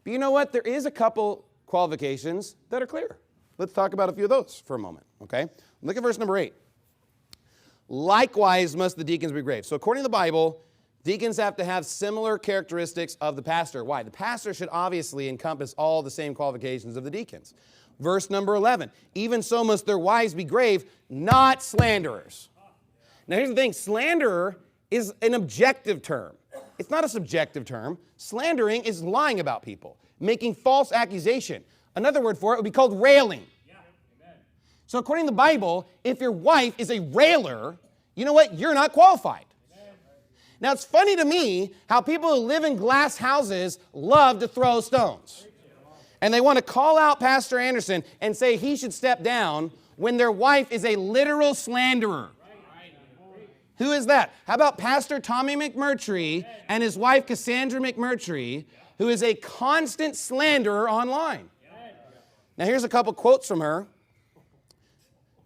But you know what? There is a couple qualifications that are clear. Let's talk about a few of those for a moment, okay? Look at verse number 8. Likewise must the deacons be grave. So according to the Bible, deacons have to have similar characteristics of the pastor. Why? The pastor should obviously encompass all the same qualifications of the deacons. Verse number 11, even so must their wives be grave, not slanderers. Now here's the thing, slanderer is an objective term. It's not a subjective term. Slandering is lying about people, making false accusation. Another word for it would be called railing. Yeah. So according to the Bible, if your wife is a railer, you know what? You're not qualified. Amen. Now it's funny to me how people who live in glass houses love to throw stones. And they want to call out Pastor Anderson and say he should step down when their wife is a literal slanderer. Who is that? How about Pastor Tommy McMurtry and his wife Cassandra McMurtry, who is a constant slanderer online? Now here's a couple quotes from her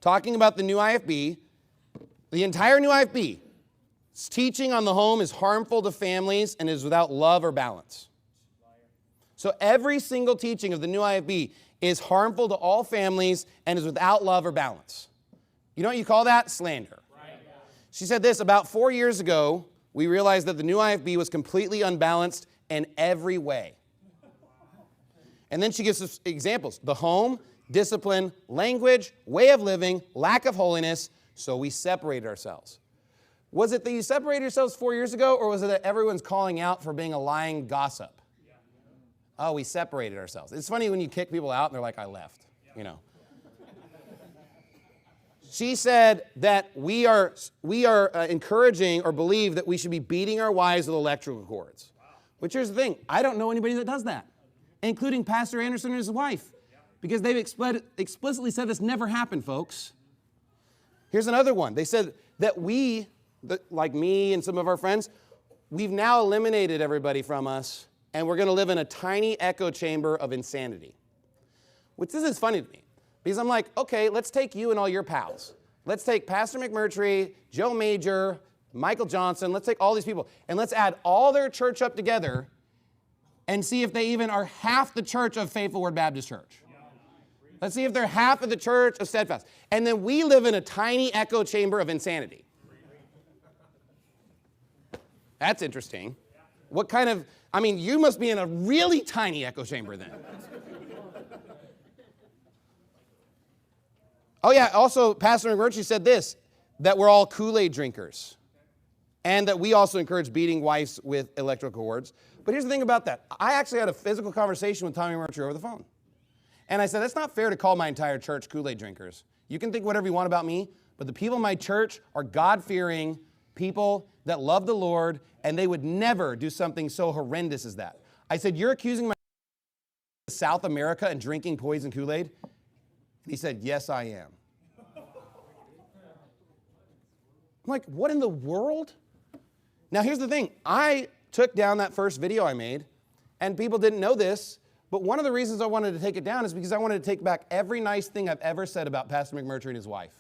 talking about the new IFB. The entire new IFB's teaching on the home is harmful to families and is without love or balance. So every single teaching of the new IFB is harmful to all families and is without love or balance. You know what you call that? Slander. She said this, about 4 years ago, we realized that the new IFB was completely unbalanced in every way. And then she gives us examples. The home, discipline, language, way of living, lack of holiness, so we separated ourselves. Was it that you separated yourselves 4 years ago, or was it that everyone's calling out for being a lying gossip? Oh, we separated ourselves. It's funny when you kick people out and they're like, I left, you know. She said that we are encouraging or believe that we should be beating our wives with electrical cords. Wow. Which here's the thing, I don't know anybody that does that, including Pastor Anderson and his wife, because they've explicitly said this never happened, folks. Here's another one. They said that we, like me and some of our friends, we've now eliminated everybody from us, and we're going to live in a tiny echo chamber of insanity. Which this is funny to me. Because I'm like, okay, let's take you and all your pals. Let's take Pastor McMurtry, Joe Major, Michael Johnson. Let's take all these people, and let's add all their church up together and see if they even are half the church of Faithful Word Baptist Church. Let's see if they're half of the church of Steadfast. And then we live in a tiny echo chamber of insanity. That's interesting. What kind of, I mean, you must be in a really tiny echo chamber then. Oh yeah, also Pastor McMurtry said this, that we're all Kool-Aid drinkers. And that we also encourage beating wives with electrical cords. But here's the thing about that. I actually had a physical conversation with Tommy McMurtry over the phone. And I said, that's not fair to call my entire church Kool-Aid drinkers. You can think whatever you want about me, but the people in my church are God-fearing people that love the Lord, and they would never do something so horrendous as that. I said, you're accusing my of South America and drinking poison Kool-Aid? He said, yes, I am. I'm like, what in the world? Now, here's the thing. I took down that first video I made, and people didn't know this, but one of the reasons I wanted to take it down is because I wanted to take back every nice thing I've ever said about Pastor McMurtry and his wife.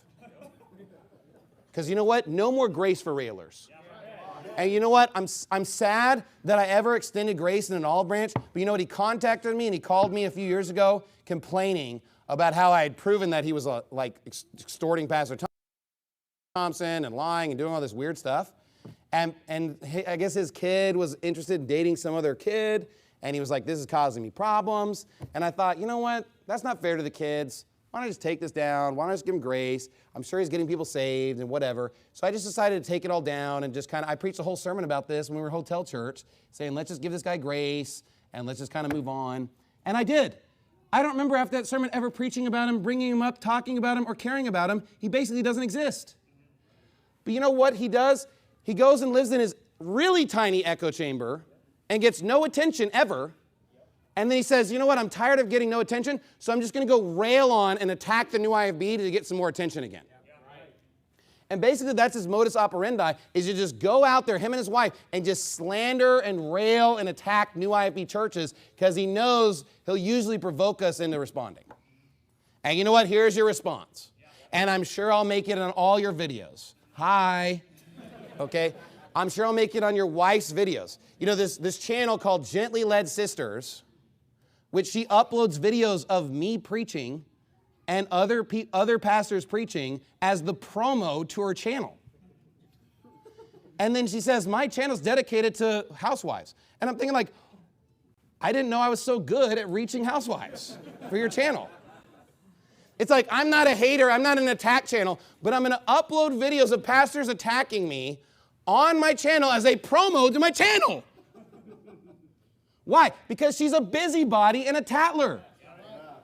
Because you know what? No more grace for railers. And you know what? I'm sad that I ever extended grace in an olive branch, but you know what? He contacted me and he called me a few years ago complaining about how I had proven that he was extorting Pastor Thompson and lying and doing all this weird stuff. And I guess his kid was interested in dating some other kid, and he was like, this is causing me problems. And I thought, you know what? That's not fair to the kids. Why don't I just take this down? Why don't I just give him grace? I'm sure he's getting people saved and whatever. So I just decided to take it all down and just I preached a whole sermon about this when we were Hotel Church, saying, let's just give this guy grace and let's just kind of move on. And I did. I don't remember after that sermon ever preaching about him, bringing him up, talking about him, or caring about him. He basically doesn't exist. But you know what he does? He goes and lives in his really tiny echo chamber and gets no attention ever. And then he says, you know what, I'm tired of getting no attention, so I'm just going to go rail on and attack the new IFB to get some more attention again. And basically that's his modus operandi, is to just go out there, him and his wife, and just slander and rail and attack new IFB churches because he knows he'll usually provoke us into responding. And you know what? Here's your response. And I'm sure I'll make it on all your videos. Hi. Okay? I'm sure I'll make it on your wife's videos. You know, this channel called Gently Led Sisters, which she uploads videos of me preaching and other pastors preaching as the promo to her channel. And then she says, my channel's dedicated to housewives. And I'm thinking like, I didn't know I was so good at reaching housewives for your channel. It's like, I'm not a hater, I'm not an attack channel, but I'm going to upload videos of pastors attacking me on my channel as a promo to my channel. Why? Because she's a busybody and a tattler.